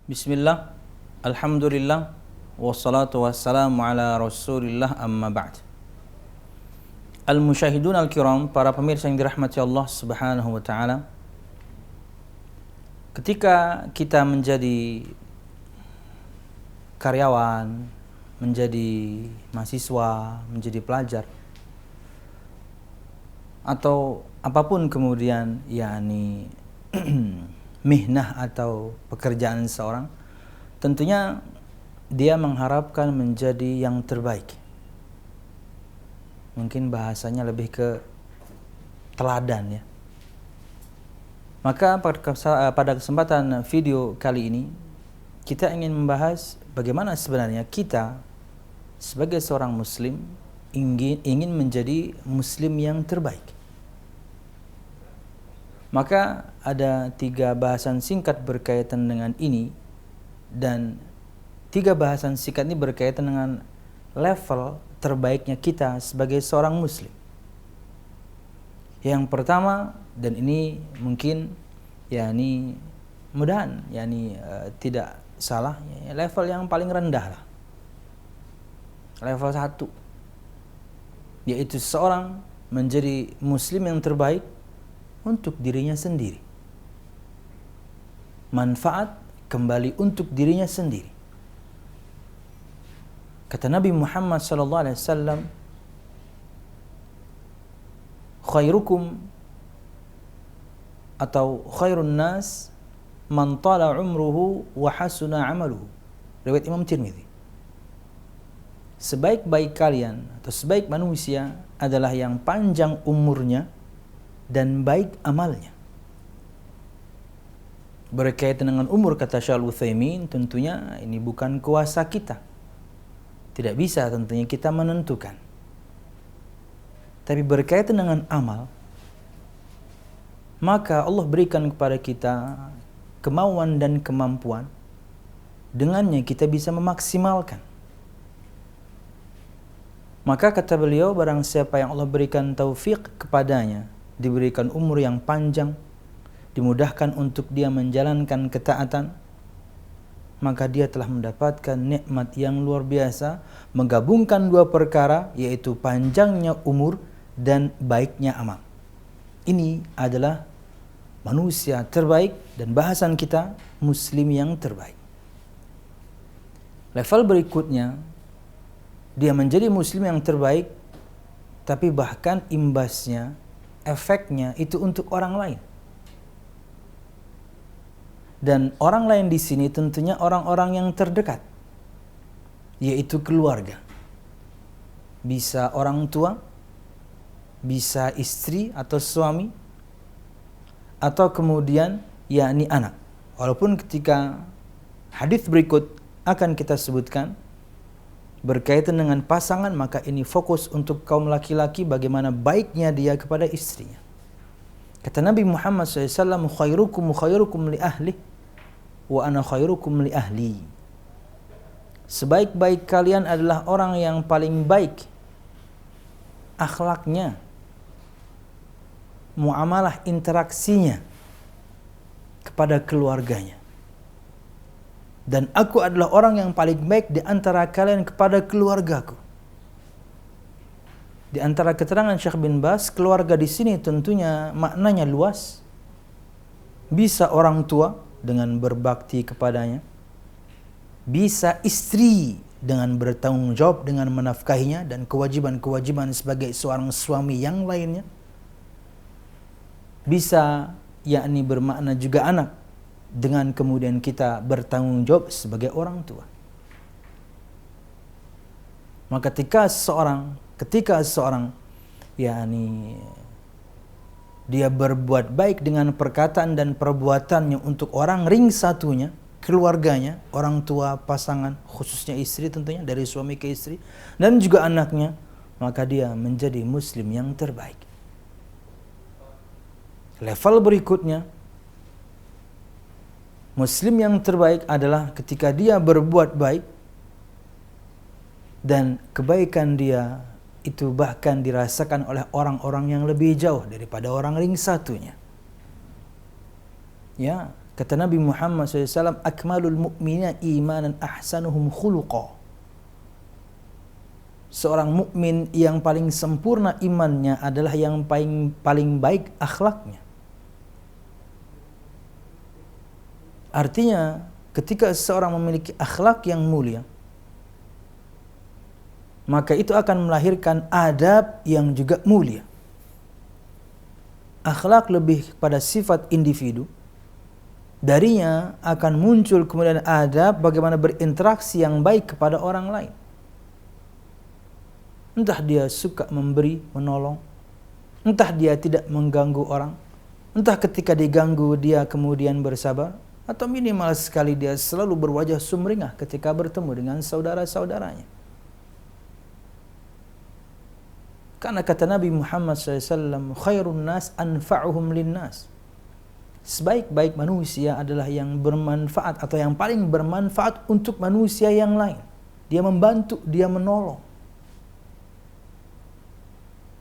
Bismillah, Alhamdulillah, wassalatu wassalamu ala rasulillah amma ba'd. Al-musyahidun al-kiram, para pemirsa yang dirahmati Allah subhanahu wa ta'ala, ketika kita menjadi karyawan, menjadi mahasiswa, menjadi pelajar, atau apapun kemudian yakni mihnah atau pekerjaan seorang, tentunya dia mengharapkan menjadi yang terbaik. Mungkin bahasanya lebih ke teladan ya. Maka pada kesempatan video kali ini kita ingin membahas bagaimana sebenarnya kita sebagai seorang muslim ingin menjadi muslim yang terbaik. Maka ada 3 bahasan singkat berkaitan dengan ini, dan 3 bahasan singkat ini berkaitan dengan level terbaiknya kita sebagai seorang muslim. Yang pertama, dan ini mungkin yakni mudahan tidak salah, level yang paling rendah lah, level 1, yaitu seorang menjadi muslim yang terbaik untuk dirinya sendiri. Manfaat kembali untuk dirinya sendiri. Kata Nabi Muhammad SAW, khairukum atau khairun nas man tala umruhu wa hasuna amaluhu. Riwayat Imam Tirmidzi. Sebaik-baik kalian atau sebaik manusia adalah yang panjang umurnya dan baik amalnya. Berkaitan dengan umur, kata Syekh Al-Utsaimin, tentunya ini bukan kuasa kita. Tidak bisa tentunya kita menentukan. Tapi berkaitan dengan amal, maka Allah berikan kepada kita kemauan dan kemampuan. Dengannya kita bisa memaksimalkan. Maka kata beliau, barang siapa yang Allah berikan taufik kepadanya, diberikan umur yang panjang, dimudahkan untuk dia menjalankan ketaatan, maka dia telah mendapatkan nikmat yang luar biasa, menggabungkan 2 perkara, yaitu panjangnya umur dan baiknya amal. Ini adalah manusia terbaik, dan bahasan kita muslim yang terbaik. Level berikutnya, dia menjadi muslim yang terbaik, tapi bahkan imbasnya, efeknya itu untuk orang lain. Dan orang lain di sini tentunya orang-orang yang terdekat, yaitu keluarga. Bisa orang tua, bisa istri atau suami, atau kemudian yakni anak. Walaupun ketika hadis berikut akan kita sebutkan berkaitan dengan pasangan, maka ini fokus untuk kaum laki-laki, bagaimana baiknya dia kepada istrinya. Kata Nabi Muhammad SAW, khairukum li ahli wa ana khairukum li ahli. Sebaik-baik kalian adalah orang yang paling baik akhlaknya, muamalah interaksinya kepada keluarganya. Dan aku adalah orang yang paling baik di antara kalian kepada keluargaku. Di antara keterangan Syekh bin Baz, keluarga di sini tentunya maknanya luas. Bisa orang tua dengan berbakti kepadanya, bisa istri dengan bertanggung jawab dengan menafkahinya dan kewajiban-kewajiban sebagai seorang suami yang lainnya. Bisa yakni bermakna juga anak, dengan kemudian kita bertanggung jawab sebagai orang tua. Maka ketika seorang yakni dia berbuat baik dengan perkataan dan perbuatannya untuk orang ring satunya, keluarganya, orang tua, pasangan, khususnya istri tentunya, dari suami ke istri, dan juga anaknya, maka dia menjadi muslim yang terbaik. Level berikutnya, muslim yang terbaik adalah ketika dia berbuat baik dan kebaikan dia itu bahkan dirasakan oleh orang-orang yang lebih jauh daripada orang ring satunya. Ya, Kata Nabi Muhammad SAW, akmalul mu'minina imanan ahsanuhum khuluqa. Seorang mukmin yang paling sempurna imannya adalah yang paling baik akhlaknya. Artinya, ketika seseorang memiliki akhlak yang mulia, maka itu akan melahirkan adab yang juga mulia. Akhlak lebih pada sifat individu. Darinya akan muncul kemudian adab bagaimana berinteraksi yang baik kepada orang lain. Entah dia suka memberi, menolong, entah dia tidak mengganggu orang, entah ketika diganggu dia kemudian bersabar, atau minimal sekali dia selalu berwajah sumringah ketika bertemu dengan saudara-saudaranya. Karena kata Nabi Muhammad SAW, khairun nas anfa'uhum linnas. Sebaik-baik manusia adalah yang bermanfaat atau yang paling bermanfaat untuk manusia yang lain. Dia membantu, dia menolong.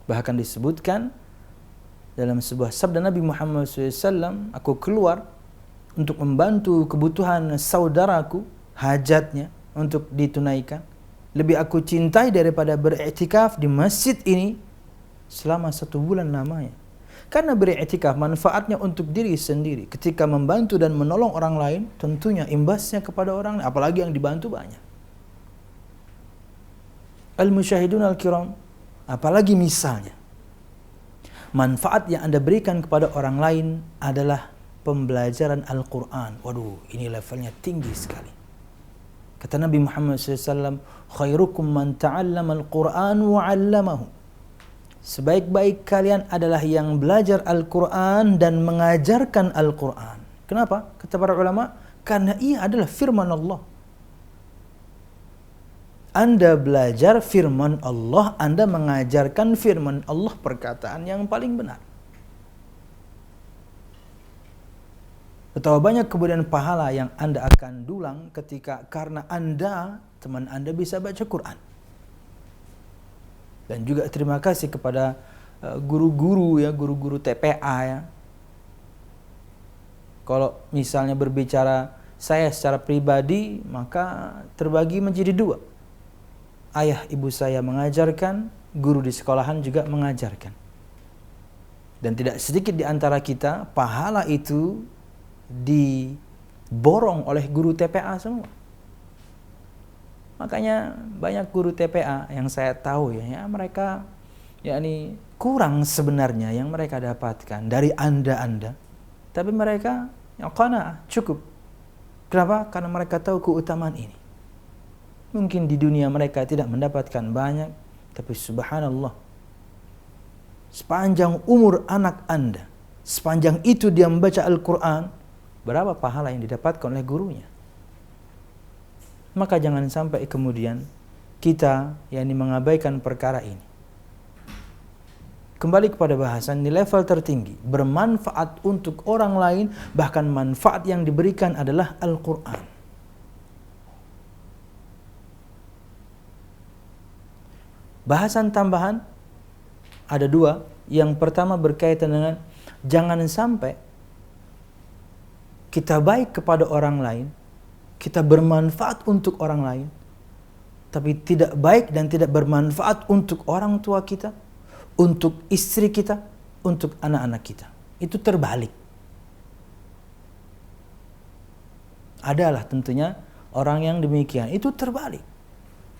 Bahkan disebutkan dalam sebuah sabda Nabi Muhammad SAW, aku keluar untuk membantu kebutuhan saudaraku, hajatnya untuk ditunaikan. Lebih aku cintai daripada beriktikaf di masjid ini selama 1 bulan lamanya. Karena beriktikaf manfaatnya untuk diri sendiri. Ketika membantu dan menolong orang lain, tentunya imbasnya kepada orang lain, apalagi yang dibantu banyak. Al-musyahidun al-kiram, apalagi misalnya manfaat yang Anda berikan kepada orang lain adalah pembelajaran Al-Quran. Waduh, ini levelnya tinggi sekali. Kata Nabi Muhammad SAW, khairukum man ta'allama al-Quran wa 'allamahu. Sebaik-baik kalian adalah yang belajar Al-Quran dan mengajarkan Al-Quran. Kenapa? Kata para ulama, karena ia adalah firman Allah. Anda belajar firman Allah, Anda mengajarkan firman Allah, perkataan yang paling benar. Betapa banyak kemudian pahala yang Anda akan dulang ketika karena Anda, teman Anda bisa baca Quran. Dan juga terima kasih kepada guru-guru ya, guru-guru TPA ya. Kalau misalnya berbicara saya secara pribadi, maka terbagi menjadi 2. Ayah ibu saya mengajarkan, guru di sekolahan juga mengajarkan. Dan tidak sedikit di antara kita, pahala itu diborong oleh guru TPA semua. Makanya banyak guru TPA yang saya tahu ya mereka yakni kurang sebenarnya yang mereka dapatkan dari Anda. Tapi mereka qanaah, cukup. Kenapa? Karena mereka tahu keutamaan ini. Mungkin di dunia mereka tidak mendapatkan banyak, tapi subhanallah, sepanjang umur anak Anda, sepanjang itu dia membaca Al-Quran, berapa pahala yang didapatkan oleh gurunya. Maka jangan sampai kemudian kita yakni mengabaikan perkara ini. Kembali kepada bahasan di level tertinggi, bermanfaat untuk orang lain, bahkan manfaat yang diberikan adalah Al-Quran. Bahasan tambahan ada 2. Yang pertama berkaitan dengan jangan sampai kita baik kepada orang lain, kita bermanfaat untuk orang lain, tapi tidak baik dan tidak bermanfaat untuk orang tua kita, untuk istri kita, untuk anak-anak kita. Itu terbalik. Adalah tentunya orang yang demikian. Itu terbalik.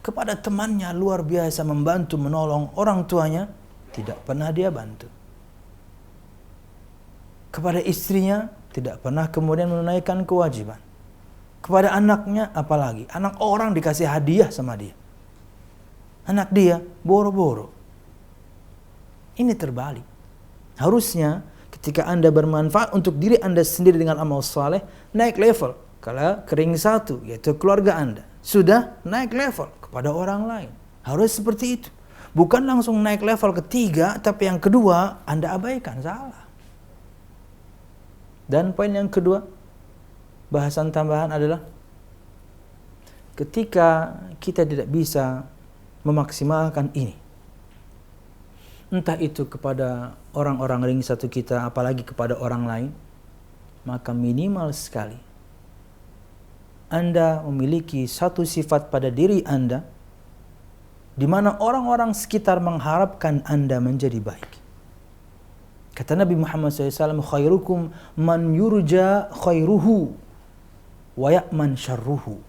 Kepada temannya luar biasa membantu, menolong, orang tuanya tidak pernah dia bantu. Kepada istrinya tidak pernah kemudian menunaikan kewajiban. Kepada anaknya apalagi, anak orang dikasih hadiah sama dia. Anak dia boro-boro. Ini terbalik. Harusnya ketika Anda bermanfaat untuk diri Anda sendiri dengan amal saleh, naik level. Kalau kering 1, yaitu keluarga Anda, sudah naik level kepada orang lain. Harus seperti itu. Bukan langsung naik level ke-3, tapi yang kedua Anda abaikan, salah. Dan poin yang kedua, bahasan tambahan adalah ketika kita tidak bisa memaksimalkan ini, entah itu kepada orang-orang ring satu kita, apalagi kepada orang lain, maka minimal sekali Anda memiliki satu sifat pada diri Anda di mana orang-orang sekitar mengharapkan Anda menjadi baik. Kata Nabi Muhammad SAW, khairukum man yurja khairuhu wa ya'man syarruhu.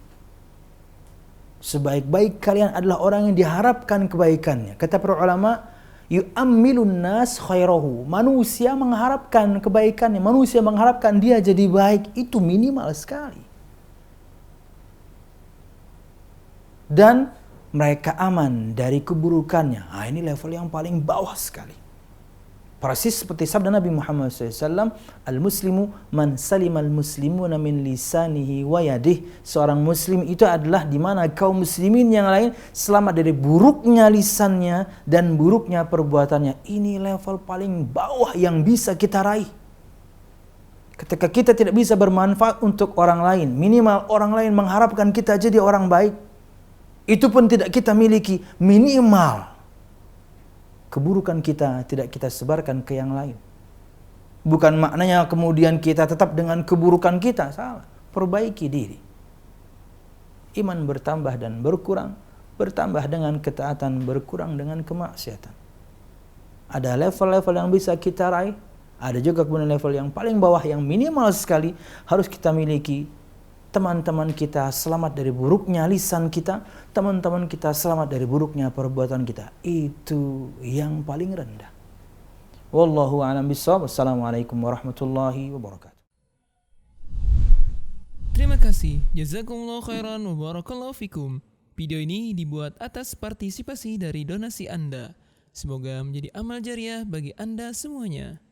Sebaik-baik kalian adalah orang yang diharapkan kebaikannya. Kata para ulama, yu'ammilun nas khairahu. Manusia mengharapkan kebaikannya, manusia mengharapkan dia jadi baik, itu minimal sekali. Dan mereka aman dari keburukannya. Nah, ini level yang paling bawah sekali. Persis seperti sabda Nabi Muhammad SAW, al-muslimu man salimal muslimuna min lisanihi wa yadih. Seorang muslim itu adalah di mana kaum muslimin yang lain selamat dari buruknya lisannya dan buruknya perbuatannya. Ini level paling bawah yang bisa kita raih. Ketika kita tidak bisa bermanfaat untuk orang lain, minimal orang lain mengharapkan kita jadi orang baik, itu pun tidak kita miliki, minimal keburukan kita tidak kita sebarkan ke yang lain. Bukan maknanya kemudian kita tetap dengan keburukan kita, salah. Perbaiki diri. Iman bertambah dan berkurang, bertambah dengan ketaatan, berkurang dengan kemaksiatan. Ada level-level yang bisa kita raih, ada juga kemudian level yang paling bawah yang minimal sekali harus kita miliki. Teman-teman kita selamat dari buruknya lisan kita, teman-teman kita selamat dari buruknya perbuatan kita. Itu yang paling rendah. Wallahu a'lam bishawab. Wassalamualaikum warahmatullahi wabarakatuh. Terima kasih. Jazakumullah khairan wa barakallahu fikum. Video ini dibuat atas partisipasi dari donasi Anda. Semoga menjadi amal jariah bagi Anda semuanya.